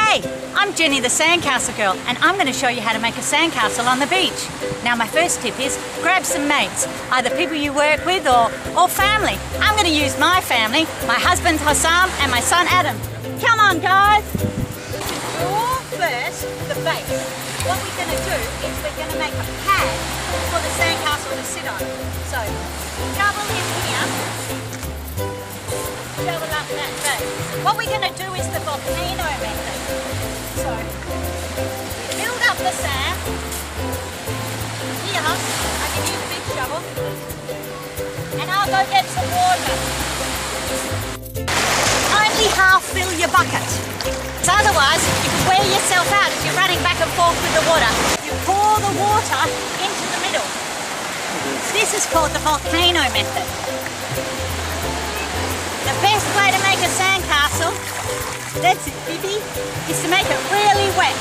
Hey, I'm Jenny the Sandcastle girl, and I'm going to show you how to make a sandcastle on the beach. Now my first tip is grab some mates, either people you work with or family. I'm going to use my family, my husband Hossam and my son Adam. Come on guys! Draw first the base. What we're going to do is we're going to make a pad for the sandcastle to sit on. So, double in here. Double up that base. What we're going to do is the volcano method. So, we build up the sand. Here, I can use a big shovel. And I'll go get some water. Only half fill your bucket. So otherwise, you can wear yourself out if you're running back and forth with the water. You pour the water into the middle. This is called the volcano method. The best way to make a sandcastle, that's it, Bibi, is to make it really wet.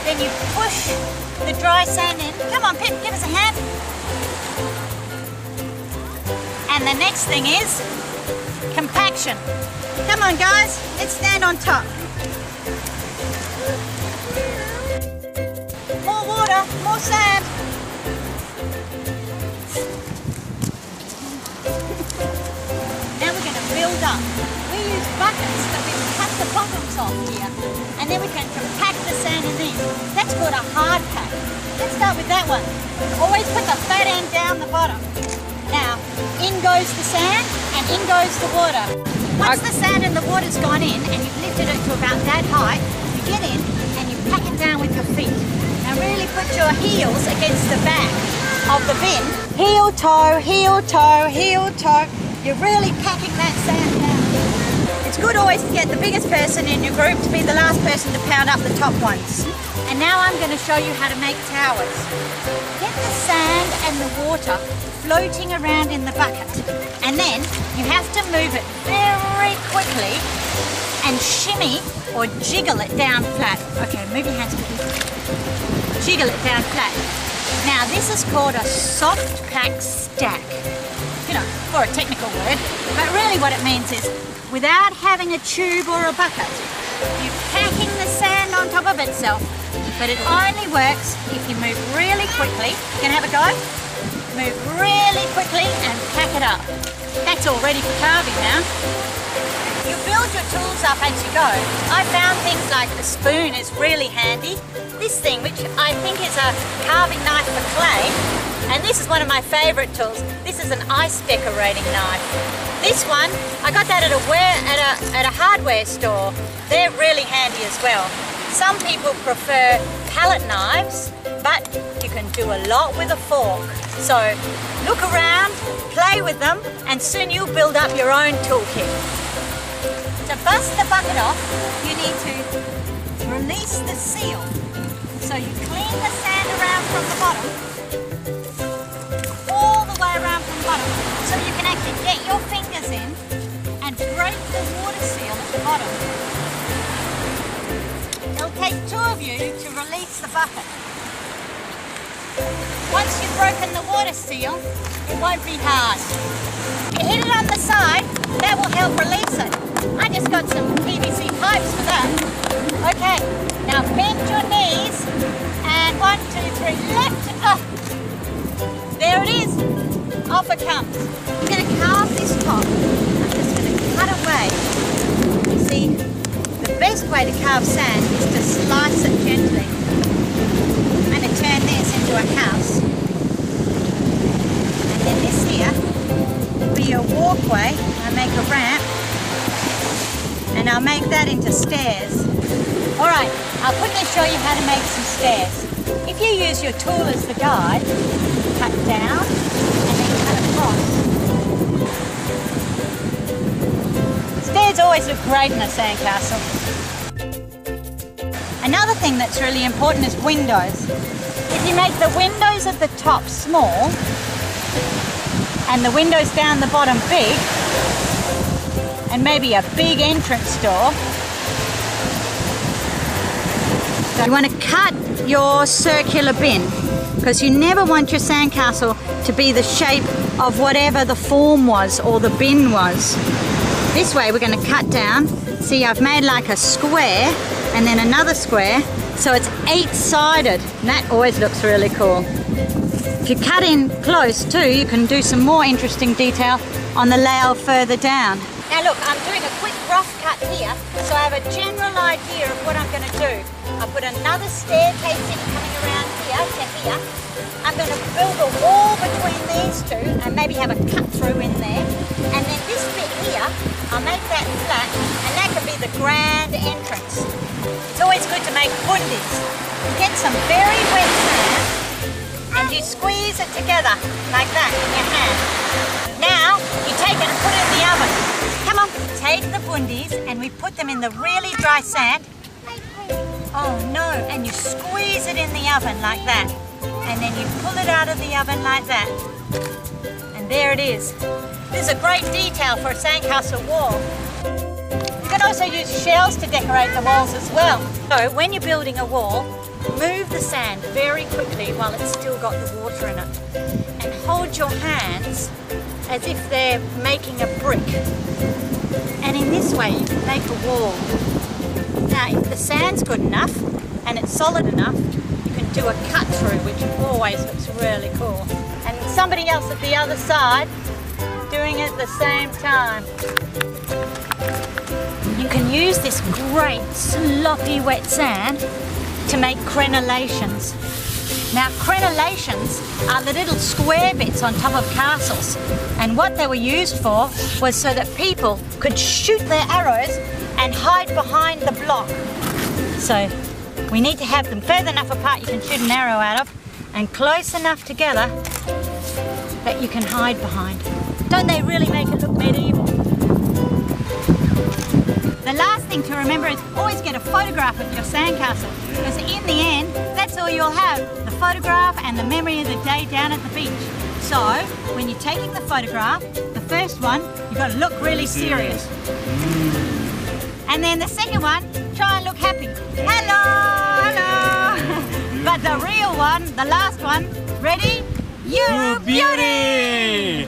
Then you push the dry sand in. Come on, Pip, give us a hand. And the next thing is compaction. Come on, guys, let's stand on top. More water, more sand. Build up. We use buckets, but we cut the bottoms off here, and then we can compact the sand in these. That's called a hard pack. Let's start with that one. Always put the fat end down the bottom. Now, in goes the sand, and in goes the water. Once the sand and the water's gone in, and you've lifted it to about that height, you get in and you pack it down with your feet. Now really put your heels against the back of the bin. Heel, toe, heel, toe, heel, toe. You're really packing that sand down. It's good always to get the biggest person in your group to be the last person to pound up the top ones. And now I'm going to show you how to make towers. Get the sand and the water floating around in the bucket. And then you have to move it very quickly and shimmy or jiggle it down flat. Okay, move your hands quickly. Jiggle it down flat. Now this is called a soft pack stack. You know, for a technical word, but really what it means is without having a tube or a bucket, you're packing the sand on top of itself, but it only works if you move really quickly. You can have a go. Move really quickly and pack it up. That's all ready for carving now. You build your tools up as you go. I found things like a spoon is really handy. This thing, which I think is a carving knife for clay, and this is one of my favourite tools. This is an ice decorating knife. This one, I got that at a hardware store. They're really handy as well. Some people prefer palette knives, but you can do a lot with a fork. So look around, play with them, and soon you'll build up your own toolkit. To bust the bucket off, you need to release the seal. So you clean the sand around from the bottom, all the way around from the bottom, so you can actually get your fingers in and break the water seal at the bottom. It'll take two of you to release the bucket. Once you've broken the water seal, it won't be hard. You hit it on the side, that will help release it. I just got some PVC pipes for that. Okay, now bend your knees and 1, 2, 3, left, up. There it is, off it comes. I'm going to carve this top. I'm just going to cut away. You see, the best way to carve sand is to slice it gently. I'm going to turn this into a house. And then this here will be a walkway. I make a ramp. And I'll make that into stairs. Alright, I'll quickly show you how to make some stairs. If you use your tool as the guide, cut down and then cut across. Stairs always look great in a sandcastle. Another thing that's really important is windows. If you make the windows at the top small and the windows down the bottom big, and maybe a big entrance door. You want to cut your circular bin because you never want your sandcastle to be the shape of whatever the form was or the bin was. This way we're going to cut down. See, I've made like a square and then another square, so it's 8-sided, and that always looks really cool. If you cut in close too, you can do some more interesting detail on the layout further down. Now look, I'm doing a quick rough cut here, so I have a general idea of what I'm going to do. I'll put another staircase in coming around here to here. I'm going to build a wall between these two and maybe have a cut through in there. And then this bit here, I'll make that flat, and that could be the grand entrance. It's always good to make bundis. Get some very wet sand and you squeeze it together like that in your hand. Now you take it and put it in the oven. Come on, take the bundis and we put them in the really dry sand. Oh no, and you squeeze it in the oven like that. And then you pull it out of the oven like that. And there it is. This is a great detail for a sandcastle wall. You can also use shells to decorate the walls as well. So when you're building a wall, move the sand very quickly while it's still got the water in it. And hold your hands as if they're making a brick. And in this way you can make a wall. Now if the sand's good enough and it's solid enough, you can do a cut through, which always looks really cool. And somebody else at the other side doing it at the same time. You can use this great sloppy wet sand to make crenellations. Now crenellations are the little square bits on top of castles, and what they were used for was so that people could shoot their arrows and hide behind the block. So we need to have them further enough apart you can shoot an arrow out of, and close enough together that you can hide behind. Don't they really make it look medieval? The last thing to remember is always get a photograph of your sandcastle, because in the end, that's all you'll have, the photograph and the memory of the day down at the beach. So, when you're taking the photograph, the first one, you've got to look really serious. And then the second one, try and look happy. Hello, hello. But the real one, the last one, ready? You beauty!